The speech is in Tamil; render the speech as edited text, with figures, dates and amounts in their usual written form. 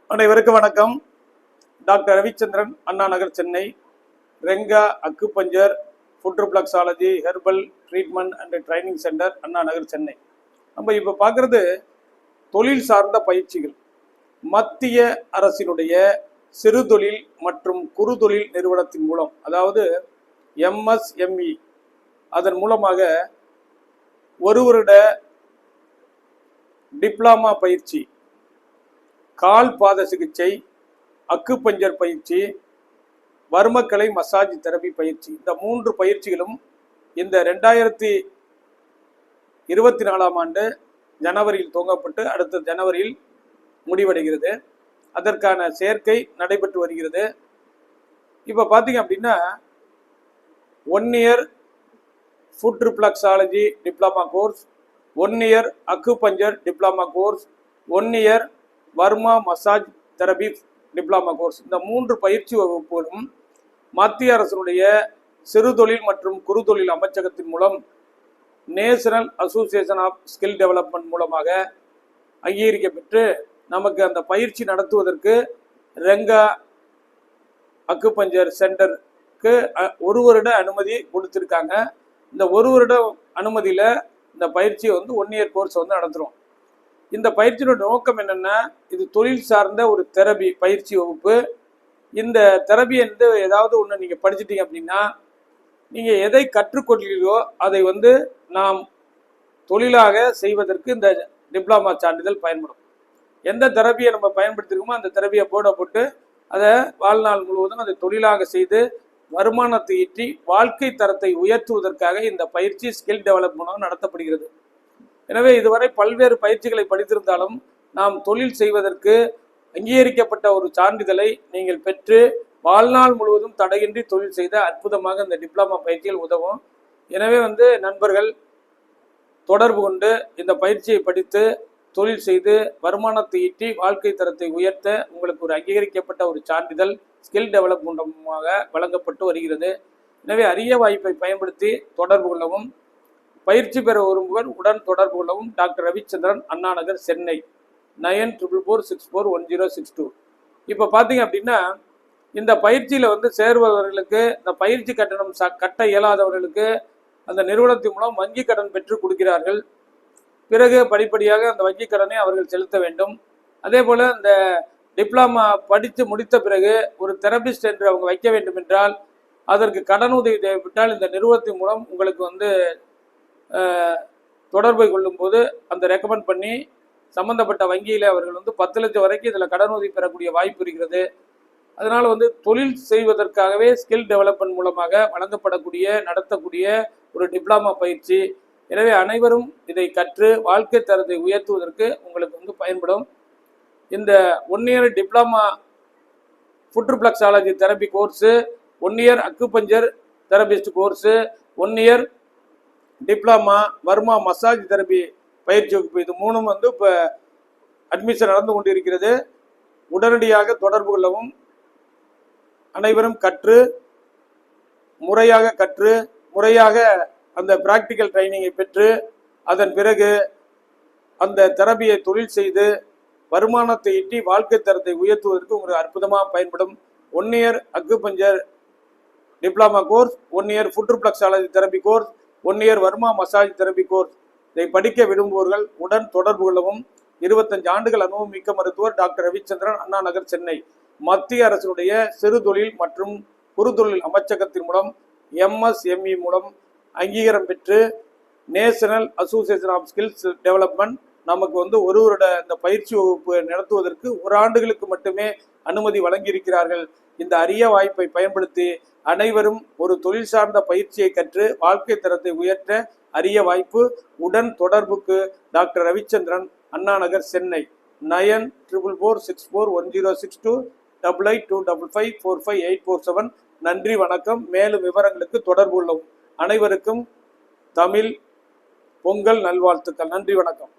அனைவருக்கும் வணக்கம். Doctor Ravichandran, Anna Nagar, Chennai. Renga acupuncture, foot reflexology, herbal treatment and training centre, Anna Nagar, Chennai. நம்ம இப்போ பார்க்குறது தொழில் சார்ந்த பயிற்சிகள். மத்திய அரசினுடைய சிறு தொழில் மற்றும் குறு தொழில் நிறுவனத்தின் மூலம், அதாவது MSME, அதன் மூலமாக ஒரு வருட டிப்ளமா பயிற்சி, கால் பாத சிகிச்சை, அக்குபஞ்சர் பயிற்சி, வர்மக்கலை மசாஜ் தெரபி பயிற்சி, இந்த 3 பயிற்சிகளும் இந்த 2024ஆம் ஆண்டு ஜனவரியில் துவங்கப்பட்டு அடுத்த ஜனவரியில் முடிவடைகிறது. அதற்கான சேர்க்கை நடைபெற்று வருகிறது. இப்போ பார்த்தீங்க அப்படின்னா 1 year foot reflexology diploma course, 1 year acupuncture diploma course, 1 year varma massage therapy diploma course, இந்த 3 பயிற்சி வகுப்புகளும் மத்திய அரசுடைய சிறு தொழில் மற்றும் குறு தொழில் அமைச்சகத்தின் மூலம் National Association of Skill Development மூலமாக அங்கீகரிக்கப்பெற்று நமக்கு அந்த பயிற்சி நடத்துவதற்கு ரெங்கா அக்குபஞ்சர் சென்டருக்கு 1 வருட அனுமதி கொடுத்துருக்காங்க. இந்த 1 வருட அனுமதியில் இந்த பயிற்சியை 1 இயர் கோர்ஸ் நடத்துகிறோம். இந்த பயிற்சியோட நோக்கம் என்னென்னா, இது தொழில் சார்ந்த ஒரு தெரபி பயிற்சி வகுப்பு. இந்த தெரபி ஏதாவது ஒன்று நீங்கள் படிச்சிட்டீங்க அப்படின்னா, நீங்கள் எதை கற்றுக்கொள்கிறீர்களோ அதை நாம் தொழிலாக செய்வதற்கு இந்த டிப்ளமா சான்றிதழ் பயன்படும். எந்த தெரபியை நம்ம பயன்படுத்திருக்கோமோ அந்த தெரபியை போட்டு அதை வாழ்நாள் முழுவதும் அதை தொழிலாக செய்து வருமானத்தை ஈட்டி வாழ்க்கை தரத்தை உயர்த்துவதற்காக இந்த பயிற்சி ஸ்கில் டெவலப்மெண்ட் நடத்தப்படுகிறது. எனவே இதுவரை பல்வேறு பயிற்சிகளை படித்திருந்தாலும் நாம் தொழில் செய்வதற்கு அங்கீகரிக்கப்பட்ட ஒரு சான்றிதழை நீங்கள் பெற்று வாழ்நாள் முழுவதும் தடையின்றி தொழில் செய்த அற்புதமாக இந்த டிப்ளமா பயிற்சிகள் உதவும். எனவே நண்பர்கள் தொடர்பு கொண்டு இந்த பயிற்சியை படித்து தொழில் செய்து வருமானத்தை ஈட்டி வாழ்க்கை தரத்தை உயர்த்த உங்களுக்கு ஒரு அங்கீகரிக்கப்பட்ட ஒரு சான்றிதழ் ஸ்கில் டெவலப்மெண்ட் மூலமாக வழங்கப்பட்டு வருகிறது. எனவே அரிய வாய்ப்பை பயன்படுத்தி தொடர்பு கொள்ளவும். பயிற்சி பெற விரும்புவர் உடன் தொடர்பு கொள்ளவும். டாக்டர் ரவிச்சந்திரன், அண்ணா நகர், சென்னை. 9444641062. இப்போ பார்த்தீங்க அப்படின்னா, இந்த பயிற்சியில் சேர்பவர்களுக்கு இந்த பயிற்சி கட்டணம் கட்ட இயலாதவர்களுக்கு அந்த நிறுவனத்தின் மூலம் வங்கி கடன் பெற்று கொடுக்கிறார்கள். பிறகு படிப்படியாக அந்த வங்கி கடனை அவர்கள் செலுத்த வேண்டும். அதே போல் இந்த டிப்ளமா படித்து முடித்த பிறகு ஒரு தெரபிஸ்ட் என்று அவங்க வைக்க வேண்டும் என்றால் அதற்கு கடன் உதவி தேவைப்பட்டால் இந்த நிறுவனத்தின் மூலம் உங்களுக்கு தொடர்பை கொள்ளும்போது அந்த ரெக்கமெண்ட் பண்ணி சம்பந்தப்பட்ட வங்கியில் அவர்கள் 10 லட்சம் வரைக்கும் இதில் கடன் உதவி பெறக்கூடிய வாய்ப்பு இருக்கிறது. அதனால் தொழில் செய்வதற்காகவே ஸ்கில் டெவலப்மெண்ட் மூலமாக வழங்கப்படக்கூடிய நடத்தக்கூடிய ஒரு டிப்ளமா பயிற்சி. எனவே அனைவரும் இதை கற்று வாழ்க்கை தரத்தை உயர்த்துவதற்கு உங்களுக்கு பயன்படும். இந்த 1 year diploma foot reflexology therapy course, 1 year acupuncture therapist course, 1 year diploma varma massage therapy பயிற்சி வகுப்பு, இது 3ம் இப்போ அட்மிஷன் நடந்து கொண்டிருக்கிறது. உடனடியாக தொடர்பு கொள்ளவும். அனைவரும் முறையாக அந்த பிராக்டிக்கல் ட்ரைனிங்கை பெற்று அதன் பிறகு அந்த தெரபியை தொழில் செய்து வருமானத்தை ஈட்டி வாழ்க்கை தரத்தை உயர்த்துவதற்கு ஒரு அற்புதமாக பயன்படும். 1 year acupuncture diploma course, 1 year foot reflexology therapy course, 1 year varma massage therapy course, இதை படிக்க விரும்புவர்கள் உடன் தொடர்பு கொள்ளவும். 25 ஆண்டுகள் அனுபவம் மிக்க மருத்துவர் டாக்டர் ரவிச்சந்திரன், அண்ணா நகர், சென்னை. மத்திய அரசுடைய சிறு தொழில் மற்றும் குறு தொழில் அமைச்சகத்தின் மூலம் MSME மூலம் அங்கீகாரம் பெற்று National Association of Skills Development நமக்கு 1 வருட இந்த பயிற்சி வகுப்பு நடத்துவதற்கு 1 ஆண்டுகளுக்கு மட்டுமே அனுமதி வழங்கியிருக்கிறார்கள். இந்த அரிய வாய்ப்பை பயன்படுத்தி அனைவரும் ஒரு தொழில் சார்ந்த பயிற்சியை கற்று வாழ்க்கை தரத்தை உயர்த்த அரிய வாய்ப்பு. உடன் தொடர்புக்கு டாக்டர் ரவிச்சந்திரன், அண்ணா நகர், சென்னை. 9444641062 8825554847. நன்றி, வணக்கம். மேலும் விவரங்களுக்கு தொடர்பு கொள்ளவும். அனைவருக்கும் தமிழ் பொங்கல் நல்வாழ்த்துக்கள். நன்றி, வணக்கம்.